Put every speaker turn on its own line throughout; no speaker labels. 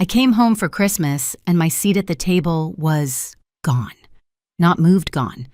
I came home for Christmas, and my seat at the table was gone. Not moved gone.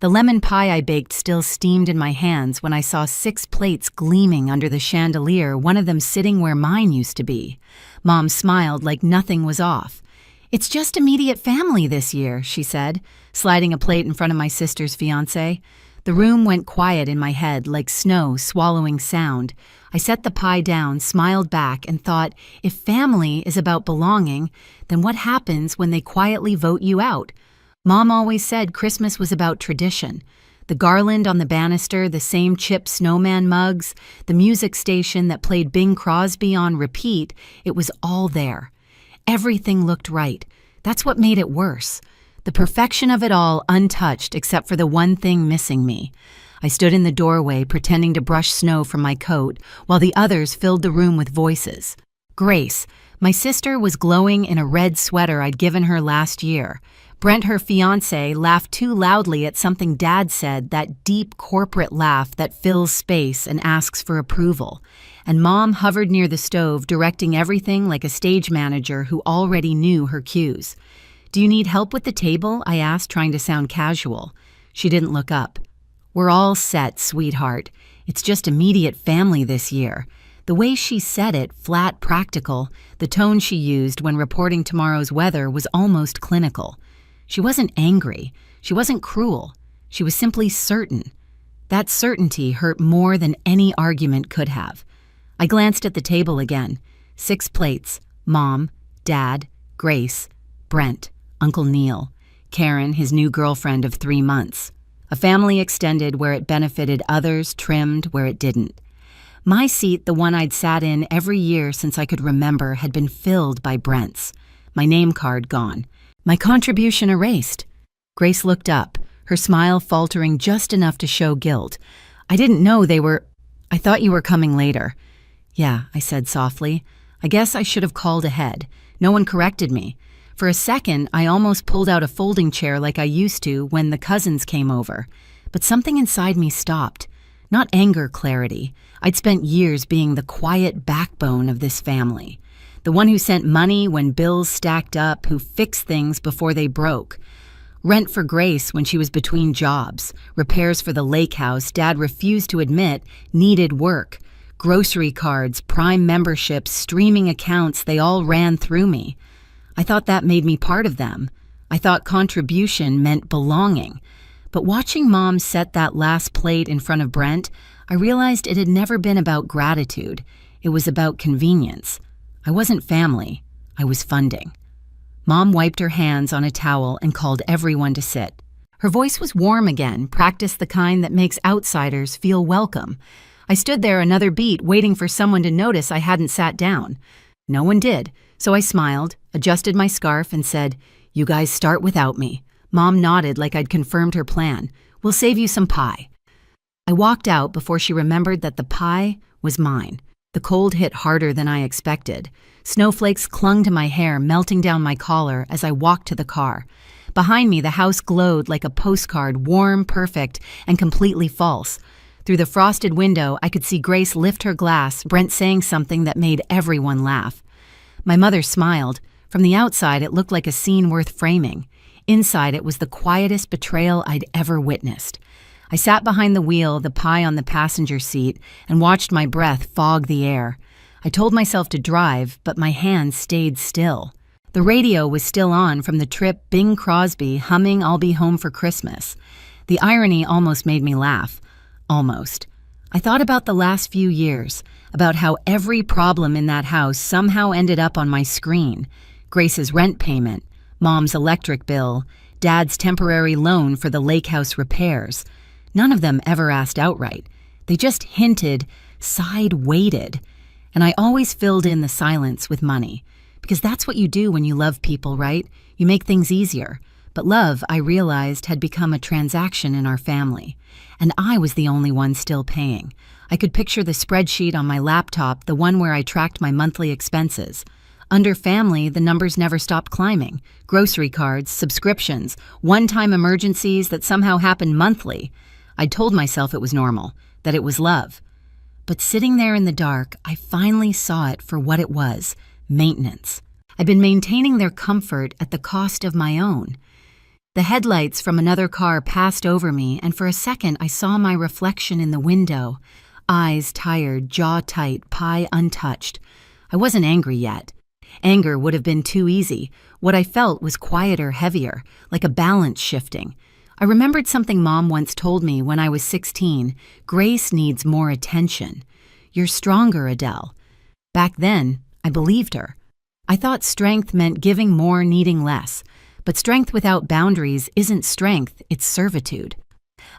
The lemon pie I baked still steamed in my hands when I saw 6 plates gleaming under the chandelier, one of them sitting where mine used to be. Mom smiled like nothing was off. "It's just immediate family this year," she said, sliding a plate in front of my sister's fiancé. The room went quiet in my head like snow swallowing sound. I set the pie down, smiled back, and thought, if family is about belonging, then what happens when they quietly vote you out? Mom always said Christmas was about tradition. The garland on the banister, the same chip snowman mugs, the music station that played Bing Crosby on repeat, it was all there. Everything looked right. That's what made it worse. The perfection of it all untouched except for the one thing missing me. I stood in the doorway pretending to brush snow from my coat while the others filled the room with voices. Grace, my sister, was glowing in a red sweater I'd given her last year. Brent, her fiancé, laughed too loudly at something Dad said, that deep corporate laugh that fills space and asks for approval. And Mom hovered near the stove, directing everything like a stage manager who already knew her cues. "Do you need help with the table?" I asked, trying to sound casual. She didn't look up. "We're all set, sweetheart. It's just immediate family this year." The way she said it, flat, practical, the tone she used when reporting tomorrow's weather was almost clinical. She wasn't angry. She wasn't cruel. She was simply certain. That certainty hurt more than any argument could have. I glanced at the table again. 6 plates. Mom, Dad, Grace, Brent, Uncle Neil, Karen, his new girlfriend of 3 months. A family extended where it benefited others, trimmed where it didn't. My seat, the one I'd sat in every year since I could remember, had been filled by Brent's. My name card gone. My contribution erased. Grace looked up, her smile faltering just enough to show guilt. "I didn't know I thought you were coming later." "Yeah," I said softly. "I guess I should have called ahead." No one corrected me. For a second, I almost pulled out a folding chair like I used to when the cousins came over. But something inside me stopped. Not anger, clarity. I'd spent years being the quiet backbone of this family. The one who sent money when bills stacked up, who fixed things before they broke. Rent for Grace when she was between jobs. Repairs for the lake house Dad refused to admit needed work. Grocery cards, Prime memberships, streaming accounts, they all ran through me. I thought that made me part of them. I thought contribution meant belonging. But watching Mom set that last plate in front of Brent, I realized it had never been about gratitude. It was about convenience. I wasn't family. I was funding. Mom wiped her hands on a towel and called everyone to sit. Her voice was warm again, practiced the kind that makes outsiders feel welcome. I stood there another beat, waiting for someone to notice I hadn't sat down. No one did, so I smiled, adjusted my scarf, and said, "You guys start without me." Mom nodded like I'd confirmed her plan. "We'll save you some pie." I walked out before she remembered that the pie was mine. The cold hit harder than I expected. Snowflakes clung to my hair, melting down my collar as I walked to the car. Behind me, the house glowed like a postcard, warm, perfect, and completely false. Through the frosted window, I could see Grace lift her glass, Brent saying something that made everyone laugh. My mother smiled. From the outside, it looked like a scene worth framing. Inside, it was the quietest betrayal I'd ever witnessed. I sat behind the wheel, the pie on the passenger seat, and watched my breath fog the air. I told myself to drive, but my hands stayed still. The radio was still on from the trip, Bing Crosby humming "I'll Be Home for Christmas." The irony almost made me laugh. Almost. I thought about the last few years, about how every problem in that house somehow ended up on my screen. Grace's rent payment, Mom's electric bill, Dad's temporary loan for the lake house repairs. None of them ever asked outright. They just hinted, side-waited. And I always filled in the silence with money. Because that's what you do when you love people, right? You make things easier. But love, I realized, had become a transaction in our family. And I was the only one still paying. I could picture the spreadsheet on my laptop, the one where I tracked my monthly expenses. Under family, the numbers never stopped climbing. Grocery cards, subscriptions, one-time emergencies that somehow happened monthly. I'd told myself it was normal, that it was love. But sitting there in the dark, I finally saw it for what it was, maintenance. I'd been maintaining their comfort at the cost of my own. The headlights from another car passed over me, and for a second I saw my reflection in the window. Eyes tired, jaw tight, pie untouched. I wasn't angry yet. Anger would have been too easy. What I felt was quieter, heavier, like a balance shifting. I remembered something Mom once told me when I was 16. Grace needs more attention. You're stronger, Adele. Back then, I believed her. I thought strength meant giving more, needing less. But strength without boundaries isn't strength, it's servitude.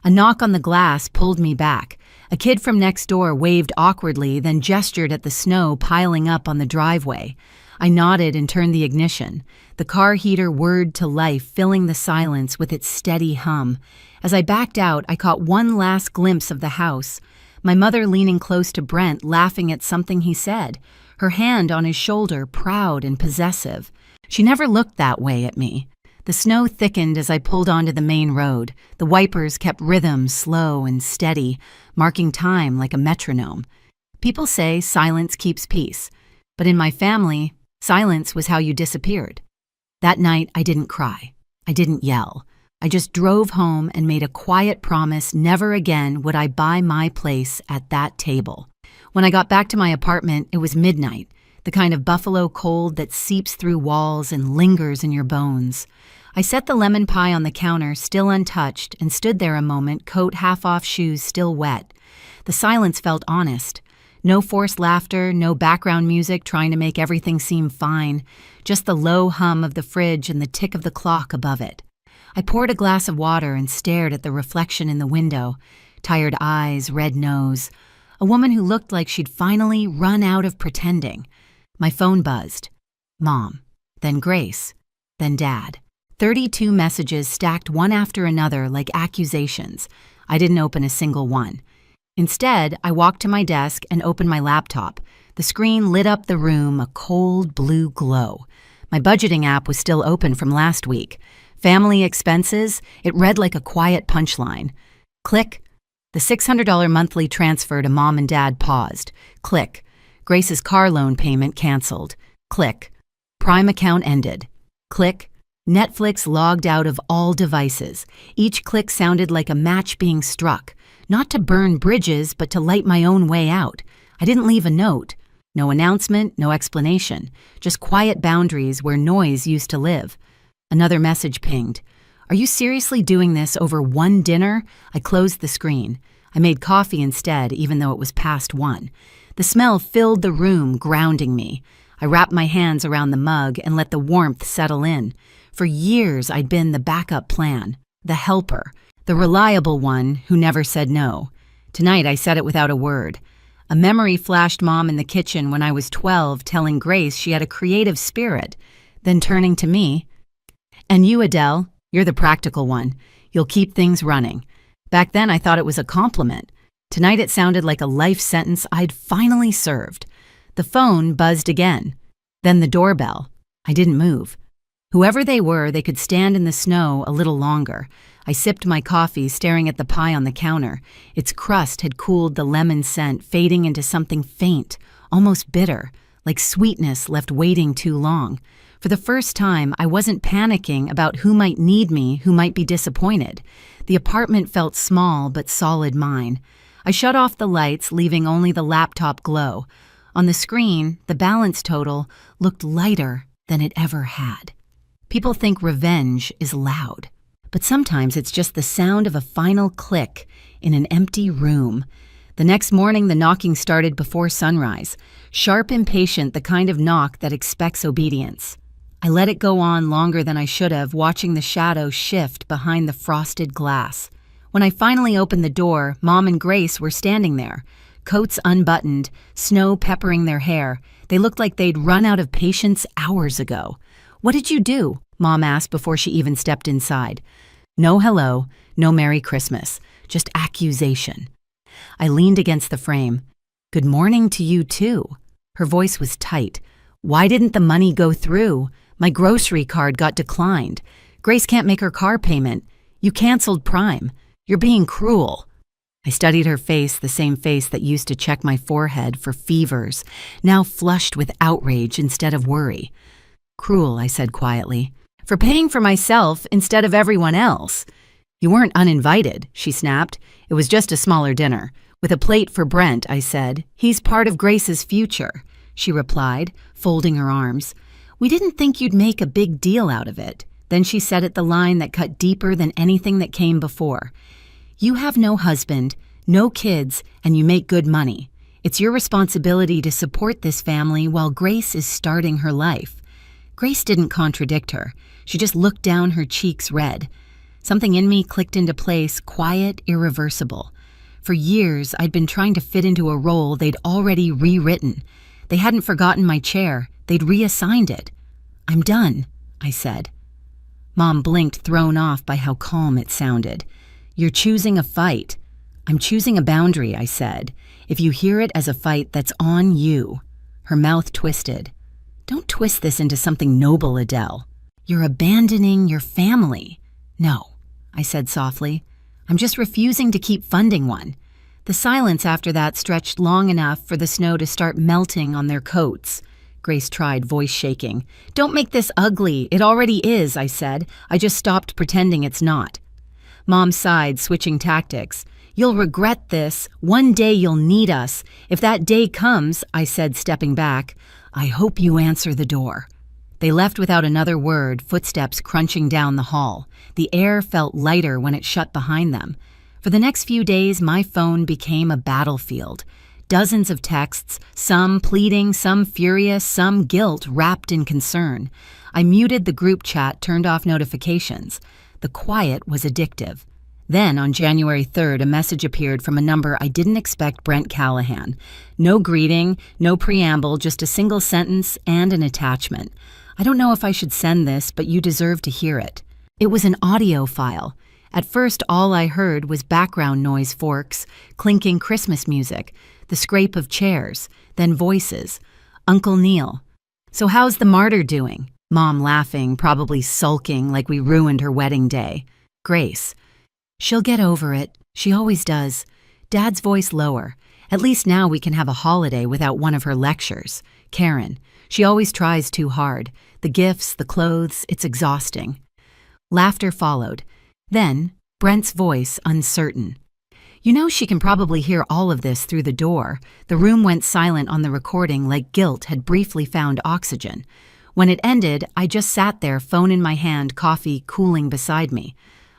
A knock on the glass pulled me back. A kid from next door waved awkwardly, then gestured at the snow piling up on the driveway. I nodded and turned the ignition. The car heater whirred to life, filling the silence with its steady hum. As I backed out, I caught one last glimpse of the house. My mother leaning close to Brent, laughing at something he said, her hand on his shoulder, proud and possessive. She never looked that way at me. The snow thickened as I pulled onto the main road. The wipers kept rhythm, slow and steady, marking time like a metronome. People say silence keeps peace, but in my family, silence was how you disappeared. That night, I didn't cry. I didn't yell. I just drove home and made a quiet promise never again would I buy my place at that table. When I got back to my apartment, it was midnight, the kind of buffalo cold that seeps through walls and lingers in your bones. I set the lemon pie on the counter, still untouched, and stood there a moment, coat half off, shoes still wet. The silence felt honest. No forced laughter, no background music trying to make everything seem fine, just the low hum of the fridge and the tick of the clock above it. I poured a glass of water and stared at the reflection in the window. Tired eyes, red nose. A woman who looked like she'd finally run out of pretending. My phone buzzed. Mom, then Grace, then Dad. 32 messages stacked one after another like accusations. I didn't open a single one. Instead, I walked to my desk and opened my laptop. The screen lit up the room, a cold blue glow. My budgeting app was still open from last week. Family expenses, it read like a quiet punchline. Click. The $600 monthly transfer to Mom and Dad paused. Click. Grace's car loan payment canceled. Click. Prime account ended. Click. Netflix logged out of all devices. Each click sounded like a match being struck. Not to burn bridges, but to light my own way out. I didn't leave a note. No announcement, no explanation. Just quiet boundaries where noise used to live. Another message pinged. Are you seriously doing this over one dinner? I closed the screen. I made coffee instead, even though it was past 1. The smell filled the room, grounding me. I wrapped my hands around the mug and let the warmth settle in. For years, I'd been the backup plan, the helper, the reliable one who never said no. Tonight, I said it without a word. A memory flashed Mom in the kitchen when I was 12, telling Grace she had a creative spirit, then turning to me. And you, Adele, you're the practical one. You'll keep things running. Back then, I thought it was a compliment. Tonight, it sounded like a life sentence I'd finally served. The phone buzzed again. Then the doorbell. I didn't move. Whoever they were, they could stand in the snow a little longer. I sipped my coffee, staring at the pie on the counter. Its crust had cooled the lemon scent, fading into something faint, almost bitter, like sweetness left waiting too long. For the first time, I wasn't panicking about who might need me, who might be disappointed. The apartment felt small but solid mine. I shut off the lights, leaving only the laptop glow. On the screen, the balance total looked lighter than it ever had. People think revenge is loud, but sometimes it's just the sound of a final click in an empty room. The next morning, the knocking started before sunrise, sharp, impatient, the kind of knock that expects obedience. I let it go on longer than I should have, watching the shadows shift behind the frosted glass. When I finally opened the door, Mom and Grace were standing there, coats unbuttoned, snow peppering their hair. They looked like they'd run out of patience hours ago. "What did you do?" Mom asked before she even stepped inside. No hello, no Merry Christmas, just accusation. I leaned against the frame. "Good morning to you, too." Her voice was tight. "Why didn't the money go through? My grocery card got declined. Grace can't make her car payment. You canceled Prime. You're being cruel." I studied her face, the same face that used to check my forehead for fevers, now flushed with outrage instead of worry. Cruel, I said quietly. For paying for myself instead of everyone else. You weren't uninvited, she snapped. It was just a smaller dinner. With a plate for Brent, I said. He's part of Grace's future, she replied, folding her arms. We didn't think you'd make a big deal out of it. Then she said it the line that cut deeper than anything that came before. You have no husband, no kids, and you make good money. It's your responsibility to support this family while Grace is starting her life. Grace didn't contradict her. She just looked down, her cheeks red. Something in me clicked into place, quiet, irreversible. For years, I'd been trying to fit into a role they'd already rewritten. They hadn't forgotten my chair. They'd reassigned it. I'm done, I said. Mom blinked, thrown off by how calm it sounded. You're choosing a fight. I'm choosing a boundary, I said. If you hear it as a fight, that's on you. Her mouth twisted. Don't twist this into something noble, Adele. You're abandoning your family. No, I said softly. I'm just refusing to keep funding one. The silence after that stretched long enough for the snow to start melting on their coats. Grace tried, voice shaking. Don't make this ugly. It already is, I said. I just stopped pretending it's not. Mom sighed, switching tactics. You'll regret this. One day you'll need us. If that day comes, I said, stepping back, I hope you answer the door. They left without another word, footsteps crunching down the hall. The air felt lighter when it shut behind them. For the next few days, my phone became a battlefield. Dozens of texts, some pleading, some furious, some guilt wrapped in concern. I muted the group chat, turned off notifications. The quiet was addictive. Then, on January 3rd, a message appeared from a number I didn't expect. Brent Callahan. No greeting, no preamble, just a single sentence and an attachment. I don't know if I should send this, but you deserve to hear it. It was an audio file. At first, all I heard was background noise, forks, clinking Christmas music, the scrape of chairs, then voices. Uncle Neil. So how's the martyr doing? Mom laughing, probably sulking like we ruined her wedding day. Grace. She'll get over it. She always does. Dad's voice lower. At least now we can have a holiday without one of her lectures. Karen. She always tries too hard. The gifts, the clothes, it's exhausting. Laughter followed. Then, Brent's voice, uncertain. You know she can probably hear all of this through the door. The room went silent on the recording like guilt had briefly found oxygen. When it ended, I just sat there, phone in my hand, coffee cooling beside me.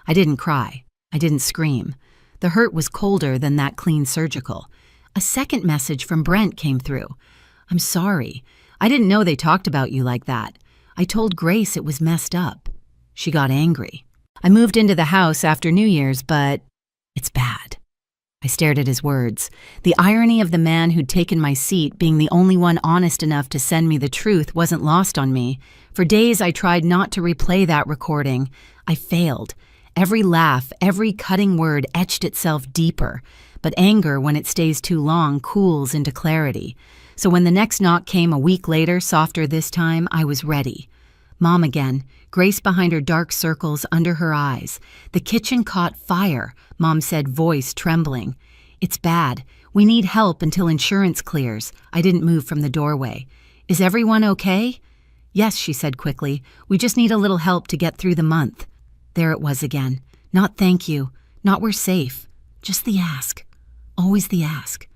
I didn't cry. I didn't scream. The hurt was colder than that clean surgical. A second message from Brent came through. I'm sorry. I didn't know they talked about you like that. I told Grace it was messed up. She got angry. I moved into the house after New Year's, but it's bad. I stared at his words. The irony of the man who'd taken my seat being the only one honest enough to send me the truth wasn't lost on me. For days I tried not to replay that recording. I failed. Every laugh, every cutting word etched itself deeper. But anger, when it stays too long, cools into clarity. So when the next knock came a week later, softer this time, I was ready. Mom again, Grace behind her dark circles under her eyes. The kitchen caught fire, Mom said, voice trembling. It's bad. We need help until insurance clears. I didn't move from the doorway. Is everyone okay? Yes, she said quickly. We just need a little help to get through the month. There it was again. Not thank you. Not we're safe. Just the ask. Always the ask.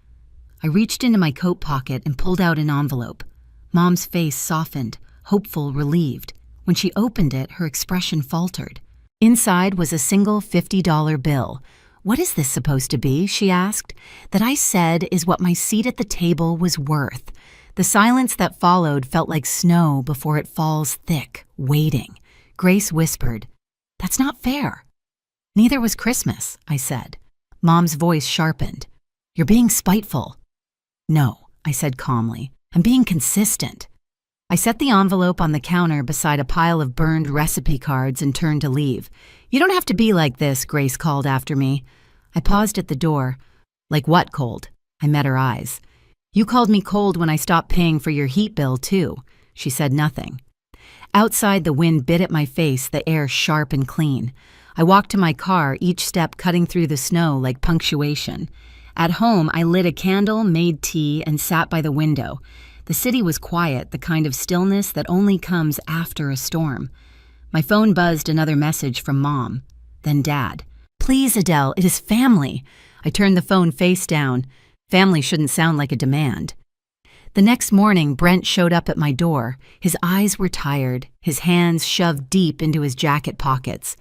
I reached into my coat pocket and pulled out an envelope. Mom's face softened, hopeful, relieved. When she opened it, her expression faltered. Inside was a single $50 bill. What is this supposed to be? She asked. That I said is what my seat at the table was worth. The silence that followed felt like snow before it falls thick, waiting. Grace whispered, That's not fair. Neither was Christmas, I said. Mom's voice sharpened. You're being spiteful. No, I said calmly. I'm being consistent. I set the envelope on the counter beside a pile of burned recipe cards and turned to leave. You don't have to be like this, Grace called after me. I paused at the door. Like what cold? I met her eyes. You called me cold when I stopped paying for your heat bill, too. She said nothing. Outside, the wind bit at my face, the air sharp and clean. I walked to my car, each step cutting through the snow like punctuation. At home, I lit a candle, made tea, and sat by the window. The city was quiet, the kind of stillness that only comes after a storm. My phone buzzed another message from Mom, then Dad. "Please, Adele, it is family." I turned the phone face down. Family shouldn't sound like a demand. The next morning, Brent showed up at my door. His eyes were tired, his hands shoved deep into his jacket pockets.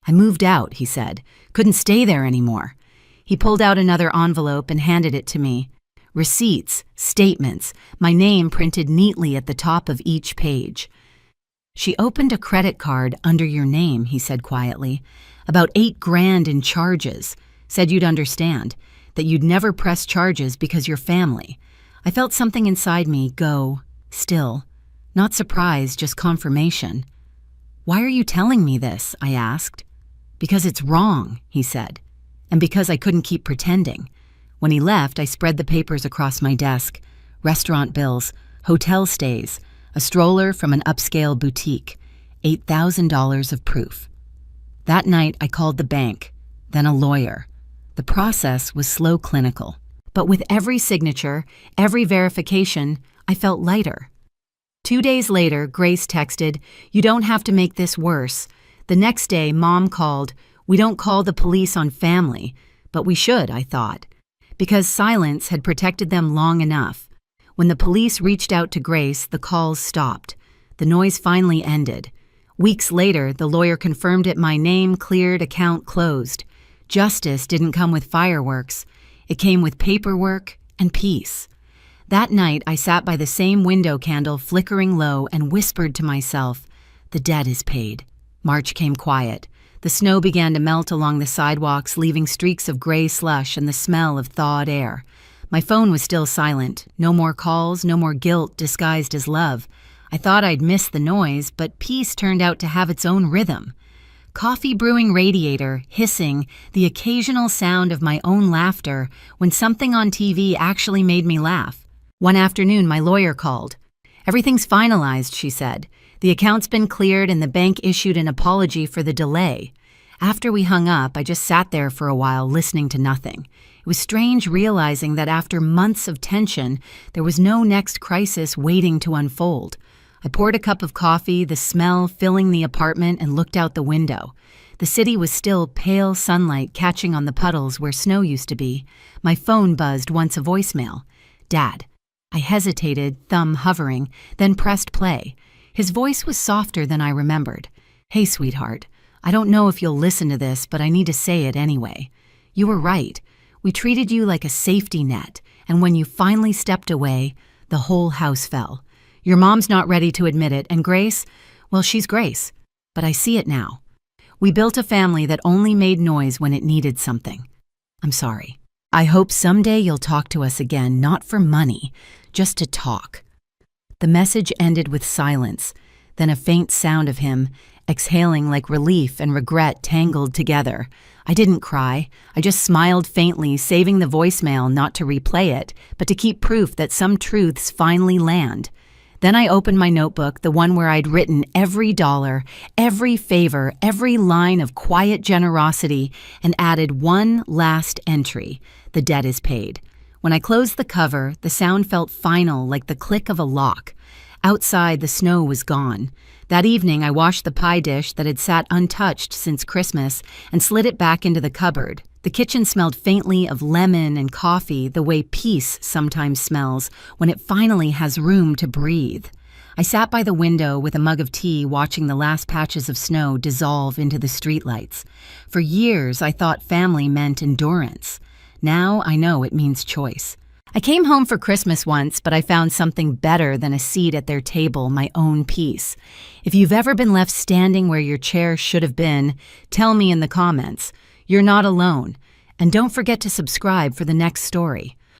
"I moved out," he said. "Couldn't stay there anymore." He pulled out another envelope and handed it to me. Receipts, statements, my name printed neatly at the top of each page. "She opened a credit card under your name," he said quietly. "About $8,000 in charges. Said you'd understand, that you'd never press charges because you're family." I felt something inside me go, still. Not surprise, just confirmation. "Why are you telling me this?" I asked. "Because it's wrong," he said, and because I couldn't keep pretending. When he left, I spread the papers across my desk. Restaurant bills, hotel stays, a stroller from an upscale boutique, $8,000 of proof. That night, I called the bank, then a lawyer. The process was slow clinical, but with every signature, every verification, I felt lighter. 2 days later, Grace texted, "You don't have to make this worse." The next day, Mom called, "We don't call the police on family," but we should, I thought, because silence had protected them long enough. When the police reached out to Grace, the calls stopped. The noise finally ended. Weeks later, the lawyer confirmed it my name cleared, account closed. Justice didn't come with fireworks. It came with paperwork and peace. That night, I sat by the same window candle flickering low and whispered to myself, "The debt is paid." March came quiet. The snow began to melt along the sidewalks, leaving streaks of gray slush and the smell of thawed air. My phone was still silent. No more calls, no more guilt disguised as love. I thought I'd miss the noise, but peace turned out to have its own rhythm. Coffee brewing radiator, hissing, the occasional sound of my own laughter when something on TV actually made me laugh. One afternoon, my lawyer called. "Everything's finalized," she said. "The account's been cleared and the bank issued an apology for the delay." After we hung up, I just sat there for a while listening to nothing. It was strange realizing that after months of tension, there was no next crisis waiting to unfold. I poured a cup of coffee, the smell filling the apartment, and looked out the window. The city was still pale sunlight catching on the puddles where snow used to be. My phone buzzed once a voicemail. "Dad." I hesitated, thumb hovering, then pressed play. His voice was softer than I remembered. "Hey, sweetheart. I don't know if you'll listen to this, but I need to say it anyway. You were right. We treated you like a safety net, and when you finally stepped away, the whole house fell. Your mom's not ready to admit it, and Grace, well, she's Grace, but I see it now. We built a family that only made noise when it needed something. I'm sorry. I hope someday you'll talk to us again, not for money, just to talk." The message ended with silence, then a faint sound of him, exhaling like relief and regret tangled together. I didn't cry. I just smiled faintly, saving the voicemail not to replay it, but to keep proof that some truths finally land. Then I opened my notebook, the one where I'd written every dollar, every favor, every line of quiet generosity, and added one last entry: "The debt is paid." When I closed the cover, the sound felt final, like the click of a lock. Outside, the snow was gone. That evening, I washed the pie dish that had sat untouched since Christmas and slid it back into the cupboard. The kitchen smelled faintly of lemon and coffee, the way peace sometimes smells when it finally has room to breathe. I sat by the window with a mug of tea, watching the last patches of snow dissolve into the streetlights. For years, I thought family meant endurance. Now I know it means choice. I came home for Christmas once, but I found something better than a seat at their table, my own peace. If you've ever been left standing where your chair should have been, tell me in the comments. You're not alone. And don't forget to subscribe for the next story.